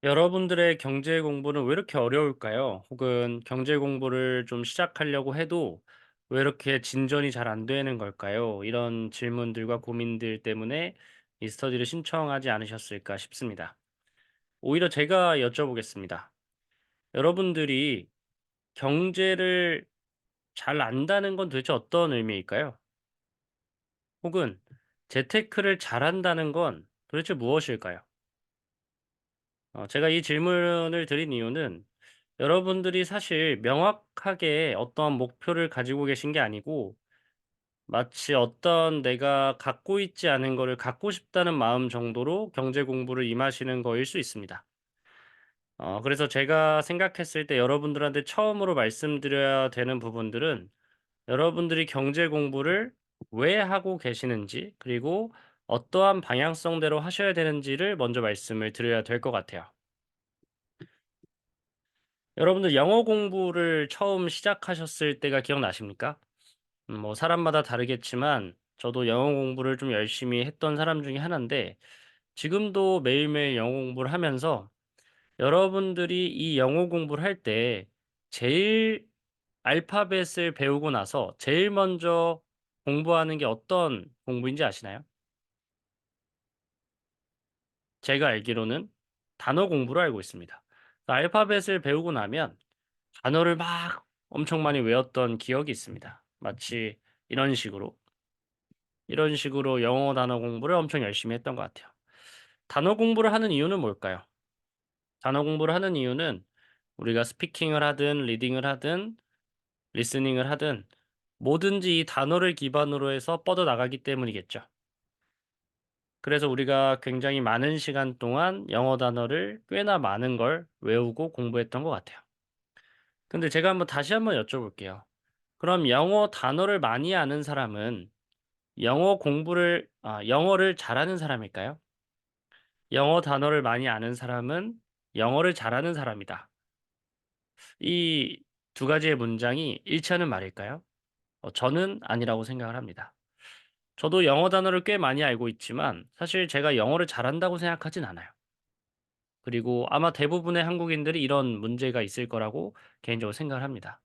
여러분들의 경제 공부는 왜 이렇게 어려울까요? 혹은 경제 공부를 좀 시작하려고 해도 왜 이렇게 진전이 잘 안 되는 걸까요? 이런 질문들과 고민들 때문에 이 스터디를 신청하지 않으셨을까 싶습니다. 오히려 제가 여쭤보겠습니다. 여러분들이 경제를 잘 안다는 건 도대체 어떤 의미일까요? 혹은 재테크를 잘한다는 건 도대체 무엇일까요? 제가 이 질문을 드린 이유는 여러분들이 사실 명확하게 어떤 목표를 가지고 계신 게 아니고 마치 어떤 내가 갖고 있지 않은 거를 갖고 싶다는 마음 정도로 경제 공부를 임하시는 거일 수 있습니다. 그래서 제가 생각했을 때 여러분들한테 처음으로 말씀드려야 되는 부분들은 여러분들이 경제 공부를 왜 하고 계시는지, 그리고 어떠한 방향성대로 하셔야 되는지를 먼저 말씀을 드려야 될 것 같아요. 여러분들 영어 공부를 처음 시작하셨을 때가 기억나십니까? 뭐 사람마다 다르겠지만 저도 영어 공부를 좀 열심히 했던 사람 중에 하나인데, 지금도 매일매일 영어 공부를 하면서 여러분들이 이 영어 공부를 할 때 제일 알파벳을 배우고 나서 제일 먼저 공부하는 게 어떤 공부인지 아시나요? 제가 알기로는 단어 공부로 알고 있습니다. 알파벳을 배우고 나면 단어를 막 엄청 많이 외웠던 기억이 있습니다. 마치 이런 식으로, 이런 식으로 영어 단어 공부를 엄청 열심히 했던 것 같아요. 단어 공부를 하는 이유는 뭘까요? 단어 공부를 하는 이유는 우리가 스피킹을 하든 리딩을 하든 리스닝을 하든 뭐든지 이 단어를 기반으로 해서 뻗어나가기 때문이겠죠. 그래서 우리가 굉장히 많은 시간 동안 영어 단어를 꽤나 많은 걸 외우고 공부했던 것 같아요. 근데 제가 다시 한번 여쭤볼게요. 그럼 영어 단어를 많이 아는 사람은 영어를 잘하는 사람일까요? 영어 단어를 많이 아는 사람은 영어를 잘하는 사람이다. 이 두 가지의 문장이 일치하는 말일까요? 저는 아니라고 생각을 합니다. 저도 영어 단어를 꽤 많이 알고 있지만 사실 제가 영어를 잘한다고 생각하진 않아요. 그리고 아마 대부분의 한국인들이 이런 문제가 있을 거라고 개인적으로 생각을 합니다.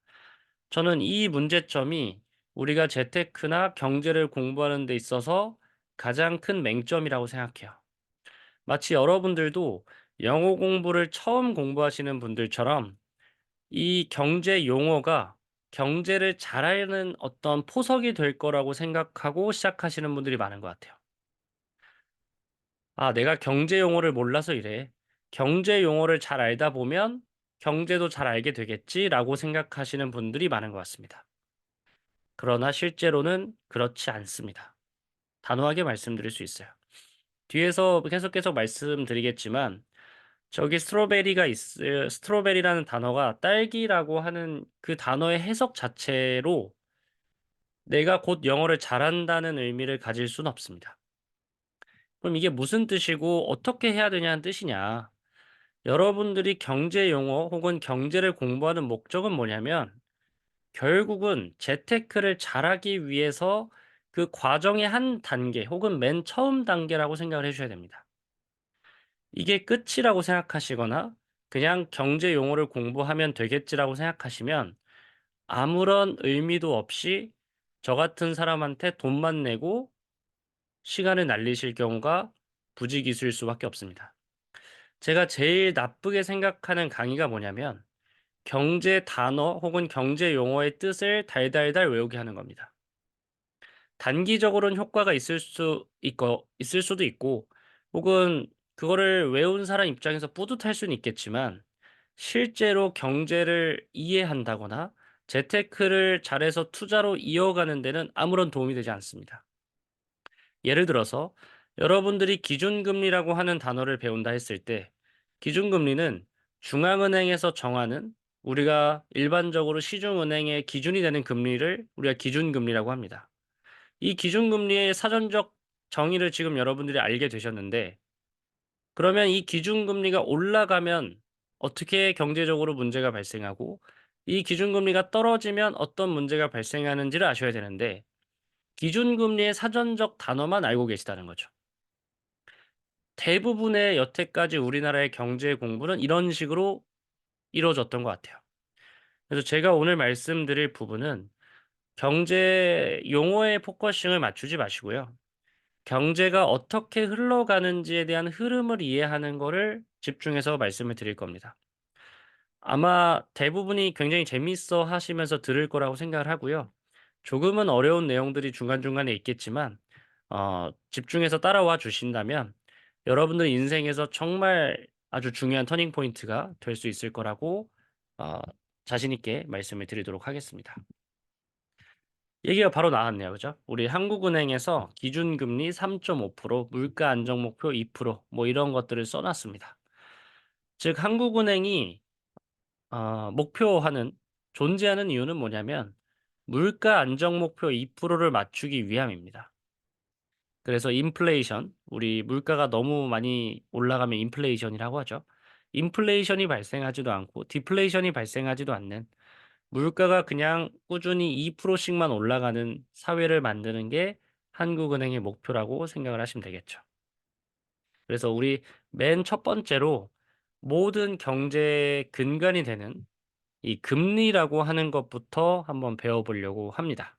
저는 이 문제점이 우리가 재테크나 경제를 공부하는 데 있어서 가장 큰 맹점이라고 생각해요. 마치 여러분들도 영어 공부를 처음 공부하시는 분들처럼 이 경제 용어가 경제를 잘 알는 어떤 포석이 될 거라고 생각하고 시작하시는 분들이 많은 것 같아요. '아, 내가 경제 용어를 몰라서 이래. 경제 용어를 잘 알다 보면 경제도 잘 알게 되겠지.'라고 생각하시는 분들이 많은 것 같습니다. 그러나 실제로는 그렇지 않습니다. 단호하게 말씀드릴 수 있어요. 뒤에서 계속 말씀드리겠지만 저기 스트로베리라는 단어가 딸기라고 하는 그 단어의 해석 자체로 내가 곧 영어를 잘한다는 의미를 가질 수는 없습니다. 그럼 이게 무슨 뜻이고 어떻게 해야 되냐는 뜻이냐. 여러분들이 경제 용어 혹은 경제를 공부하는 목적은 뭐냐면 결국은 재테크를 잘하기 위해서 그 과정의 한 단계 혹은 맨 처음 단계라고 생각을 해 주셔야 됩니다. 이게 끝이라고 생각하시거나 그냥 경제 용어를 공부하면 되겠지라고 생각하시면 아무런 의미도 없이 저 같은 사람한테 돈만 내고 시간을 날리실 경우가 부지기수일 수밖에 없습니다. 제가 제일 나쁘게 생각하는 강의가 뭐냐면 경제 단어 혹은 경제 용어의 뜻을 달달달 외우게 하는 겁니다. 단기적으로는 효과가 있을 수도 있고 혹은 그거를 외운 사람 입장에서 뿌듯할 수는 있겠지만 실제로 경제를 이해한다거나 재테크를 잘해서 투자로 이어가는 데는 아무런 도움이 되지 않습니다. 예를 들어서 여러분들이 기준금리라고 하는 단어를 배운다 했을 때 기준금리는 중앙은행에서 정하는 우리가 일반적으로 시중은행의 기준이 되는 금리를 우리가 기준금리라고 합니다. 이 기준금리의 사전적 정의를 지금 여러분들이 알게 되셨는데 그러면 이 기준금리가 올라가면 어떻게 경제적으로 문제가 발생하고 이 기준금리가 떨어지면 어떤 문제가 발생하는지를 아셔야 되는데 기준금리의 사전적 단어만 알고 계시다는 거죠. 대부분의 여태까지 우리나라의 경제 공부는 이런 식으로 이루어졌던 것 같아요. 그래서 제가 오늘 말씀드릴 부분은 경제 용어에 포커싱을 맞추지 마시고요. 경제가 어떻게 흘러가는지에 대한 흐름을 이해하는 거를 집중해서 말씀을 드릴 겁니다. 아마 대부분이 굉장히 재밌어 하시면서 들을 거라고 생각을 하고요. 조금은 어려운 내용들이 중간중간에 있겠지만 집중해서 따라와 주신다면 여러분들 인생에서 정말 아주 중요한 터닝 포인트가 될 수 있을 거라고 어 자신 있게 말씀을 드리도록 하겠습니다. 얘기가 바로 나왔네요. 그죠? 우리 한국은행에서 기준금리 3.5%, 물가 안정 목표 2%, 뭐 이런 것들을 써 놨습니다. 즉 한국은행이 목표하는 존재하는 이유는 뭐냐면 물가 안정 목표 2%를 맞추기 위함입니다. 그래서 인플레이션, 우리 물가가 너무 많이 올라가면 인플레이션이라고 하죠. 인플레이션이 발생하지도 않고 디플레이션이 발생하지도 않는 물가가 그냥 꾸준히 2% 씩만 올라가는 사회를 만드는 게 한국은행의 목표라고 생각을 하시면 되겠죠. 그래서 우리 맨 첫 번째로 모든 경제의 근간이 되는 이 금리라고 하는 것부터 한번 배워보려고 합니다.